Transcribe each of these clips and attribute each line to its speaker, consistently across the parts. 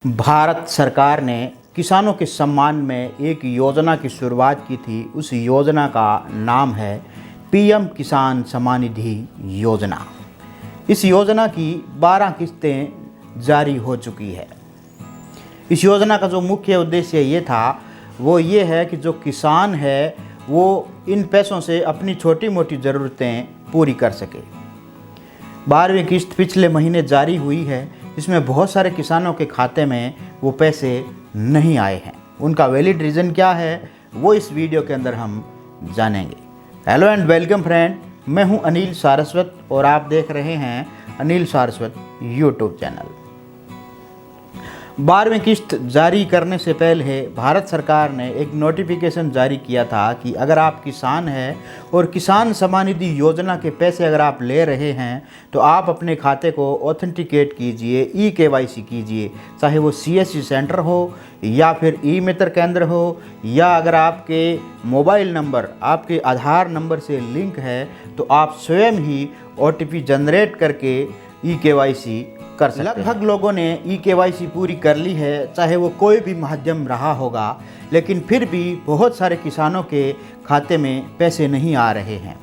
Speaker 1: भारत सरकार ने किसानों के सम्मान में एक योजना की शुरुआत की थी। उस योजना का नाम है पीएम किसान सम्मान निधि योजना। इस योजना की 12 किस्तें जारी हो चुकी है। इस योजना का जो मुख्य उद्देश्य ये था वो ये है कि जो किसान है वो इन पैसों से अपनी छोटी मोटी ज़रूरतें पूरी कर सके। 12वीं किस्त पिछले महीने जारी हुई है। इसमें बहुत सारे किसानों के खाते में वो पैसे नहीं आए हैं। उनका वैलिड रीज़न क्या है वो इस वीडियो के अंदर हम जानेंगे। हेलो एंड वेलकम फ्रेंड, मैं हूं अनिल सारस्वत और आप देख रहे हैं अनिल सारस्वत यूट्यूब चैनल। 12वीं किस्त जारी करने से पहले भारत सरकार ने एक नोटिफिकेशन जारी किया था कि अगर आप किसान हैं और किसान सम्मान निधि योजना के पैसे अगर आप ले रहे हैं तो आप अपने खाते को ऑथेंटिकेट कीजिए, ई-KYC कीजिए, चाहे वो CSC सेंटर हो या फिर ई-मित्र केंद्र हो, या अगर आपके मोबाइल नंबर आपके आधार नंबर से लिंक है तो आप स्वयं ही OTP जनरेट करके ई-KYC कर सकते हैं। लगभग लोगों ने ई-KYC पूरी कर ली है, चाहे वो कोई भी माध्यम रहा होगा, लेकिन फिर भी बहुत सारे किसानों के खाते में पैसे नहीं आ रहे हैं।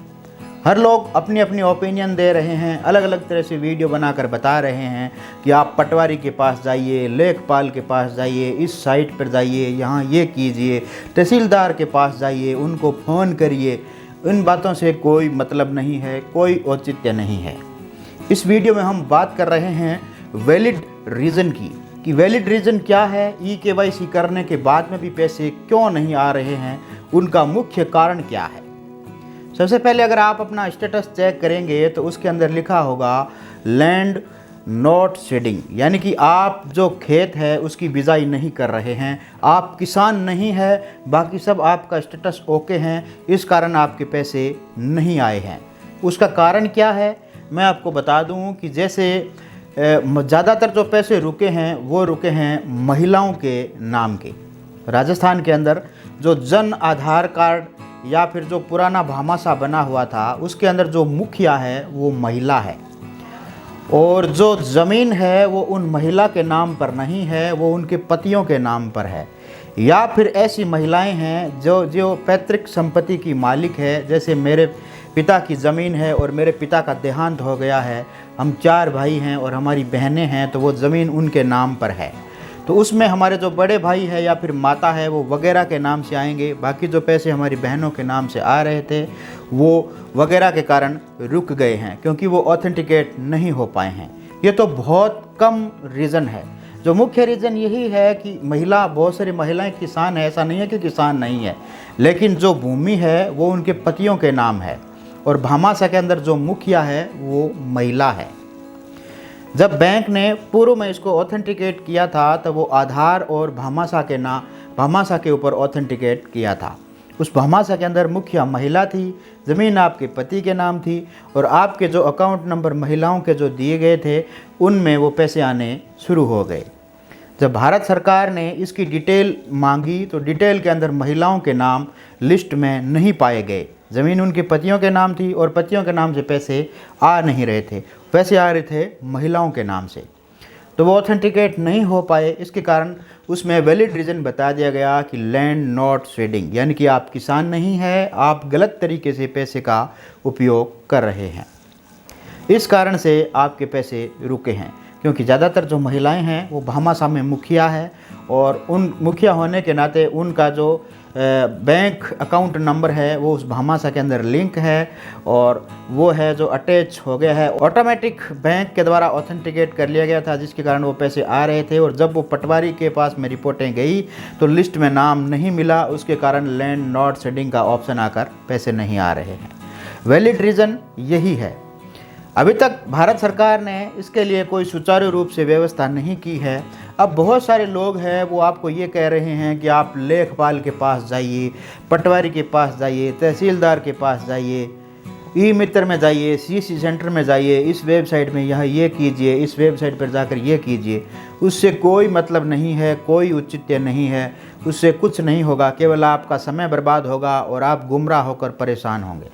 Speaker 1: हर लोग अपनी अपनी ओपिनियन दे रहे हैं, अलग अलग तरह से वीडियो बनाकर बता रहे हैं कि आप पटवारी के पास जाइए, लेखपाल के पास जाइए, इस साइट पर जाइए, यहाँ ये कीजिए, तहसीलदार के पास जाइए, उनको फ़ोन करिए। इन बातों से कोई मतलब नहीं है, कोई औचित्य नहीं है। इस वीडियो में हम बात कर रहे हैं वैलिड रीज़न की कि वैलिड रीज़न क्या है, ई-KYC करने के बाद में भी पैसे क्यों नहीं आ रहे हैं, उनका मुख्य कारण क्या है। सबसे पहले अगर आप अपना स्टेटस चेक करेंगे तो उसके अंदर लिखा होगा लैंड नॉट सीडिंग, यानी कि आप जो खेत है उसकी बिजाई नहीं कर रहे हैं, आप किसान नहीं है, बाकी सब आपका स्टेटस ओके हैं, इस कारण आपके पैसे नहीं आए हैं। उसका कारण क्या है मैं आपको बता दूं कि जैसे ज़्यादातर जो पैसे रुके हैं वो रुके हैं महिलाओं के नाम के। राजस्थान के अंदर जो जन आधार कार्ड या फिर जो पुराना भामाशाह बना हुआ था उसके अंदर जो मुखिया है वो महिला है, और जो ज़मीन है वो उन महिला के नाम पर नहीं है, वो उनके पतियों के नाम पर है। या फिर ऐसी महिलाएं हैं जो पैतृक संपत्ति की मालिक है। जैसे मेरे पिता की ज़मीन है और मेरे पिता का देहांत हो गया है, हम 4 भाई हैं और हमारी बहनें हैं, तो वो ज़मीन उनके नाम पर है, तो उसमें हमारे जो बड़े भाई है या फिर माता है वो वगैरह के नाम से आएंगे। बाकी जो पैसे हमारी बहनों के नाम से आ रहे थे वो वगैरह के कारण रुक गए हैं, क्योंकि वो ऑथेंटिकेट नहीं हो पाए हैं। ये तो बहुत कम रीज़न है। जो मुख्य रीज़न यही है कि बहुत सारी महिलाएं किसान है, ऐसा नहीं है कि किसान नहीं है, लेकिन जो भूमि है वो उनके पतियों के नाम है, और भामाशाह के अंदर जो मुखिया है वो महिला है। जब बैंक ने पूर्व में इसको ऑथेंटिकेट किया था तो वो आधार और भामाशाह के ऊपर ऑथेंटिकेट किया था। उस भामाशाह के अंदर मुखिया महिला थी, ज़मीन आपके पति के नाम थी, और आपके जो अकाउंट नंबर महिलाओं के जो दिए गए थे उनमें वो पैसे आने शुरू हो गए। जब भारत सरकार ने इसकी डिटेल मांगी तो डिटेल के अंदर महिलाओं के नाम लिस्ट में नहीं पाए गए। ज़मीन उनके पतियों के नाम थी और पतियों के नाम से पैसे आ नहीं रहे थे, पैसे आ रहे थे महिलाओं के नाम से, तो वो ऑथेंटिकेट नहीं हो पाए। इसके कारण उसमें वैलिड रीज़न बता दिया गया कि लैंड नॉट सीडिंग, यानी कि आप किसान नहीं हैं, आप गलत तरीके से पैसे का उपयोग कर रहे हैं, इस कारण से आपके पैसे रुके हैं। क्योंकि ज़्यादातर जो महिलाएं हैं वो भामाशाह में मुखिया है, और उन मुखिया होने के नाते उनका जो बैंक अकाउंट नंबर है वो उस भामाशाह के अंदर लिंक है, और वो है जो अटैच हो गया है, ऑटोमेटिक बैंक के द्वारा ऑथेंटिकेट कर लिया गया था, जिसके कारण वो पैसे आ रहे थे। और जब वो पटवारी के पास में रिपोर्टें गई तो लिस्ट में नाम नहीं मिला, उसके कारण लैंड नॉट सीडिंग का ऑप्शन आकर पैसे नहीं आ रहे हैं। वैलिड रीज़न यही है। अभी तक भारत सरकार ने इसके लिए कोई सुचारू रूप से व्यवस्था नहीं की है। अब बहुत सारे लोग हैं वो आपको ये कह रहे हैं कि आप लेखपाल के पास जाइए, पटवारी के पास जाइए, तहसीलदार के पास जाइए, ई-मित्र में जाइए, CSC सेंटर में जाइए, इस वेबसाइट में यहाँ ये कीजिए, इस वेबसाइट पर जाकर ये कीजिए। उससे कोई मतलब नहीं है, कोई औचित्य नहीं है, उससे कुछ नहीं होगा, केवल आपका समय बर्बाद होगा और आप गुमराह होकर परेशान होंगे।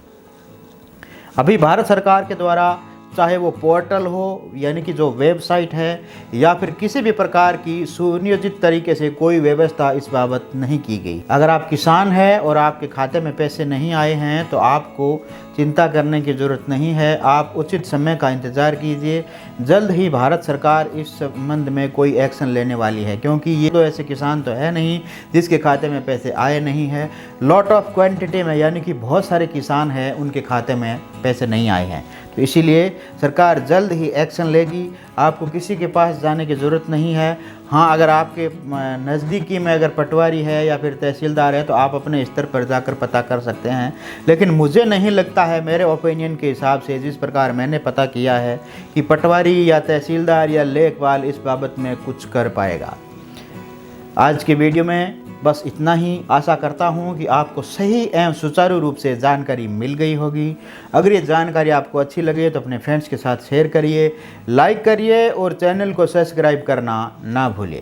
Speaker 1: अभी भारत सरकार के द्वारा चाहे वो पोर्टल हो यानी कि जो वेबसाइट है या फिर किसी भी प्रकार की सुनियोजित तरीके से कोई व्यवस्था इस बाबत नहीं की गई। अगर आप किसान हैं और आपके खाते में पैसे नहीं आए हैं तो आपको चिंता करने की ज़रूरत नहीं है। आप उचित समय का इंतज़ार कीजिए, जल्द ही भारत सरकार इस संबंध में कोई एक्शन लेने वाली है, क्योंकि ये तो ऐसे किसान तो है नहीं जिसके खाते में पैसे आए नहीं हैं। लॉट ऑफ क्वांटिटी में यानी कि बहुत सारे किसान हैं उनके खाते में पैसे नहीं आए हैं, तो इसीलिए सरकार जल्द ही एक्शन लेगी। आपको किसी के पास जाने की ज़रूरत नहीं है। हाँ, अगर आपके नज़दीकी में अगर पटवारी है या फिर तहसीलदार है तो आप अपने स्तर पर जाकर पता कर सकते हैं, लेकिन मुझे नहीं लगता है, मेरे ओपिनियन के हिसाब से जिस प्रकार मैंने पता किया है, कि पटवारी या तहसीलदार या लेखपाल इस बाबत में कुछ कर पाएगा। आज के वीडियो में बस इतना ही। आशा करता हूँ कि आपको सही एवं सुचारू रूप से जानकारी मिल गई होगी। अगर ये जानकारी आपको अच्छी लगे तो अपने फ्रेंड्स के साथ शेयर करिए, लाइक करिए और चैनल को सब्सक्राइब करना ना भूलिए।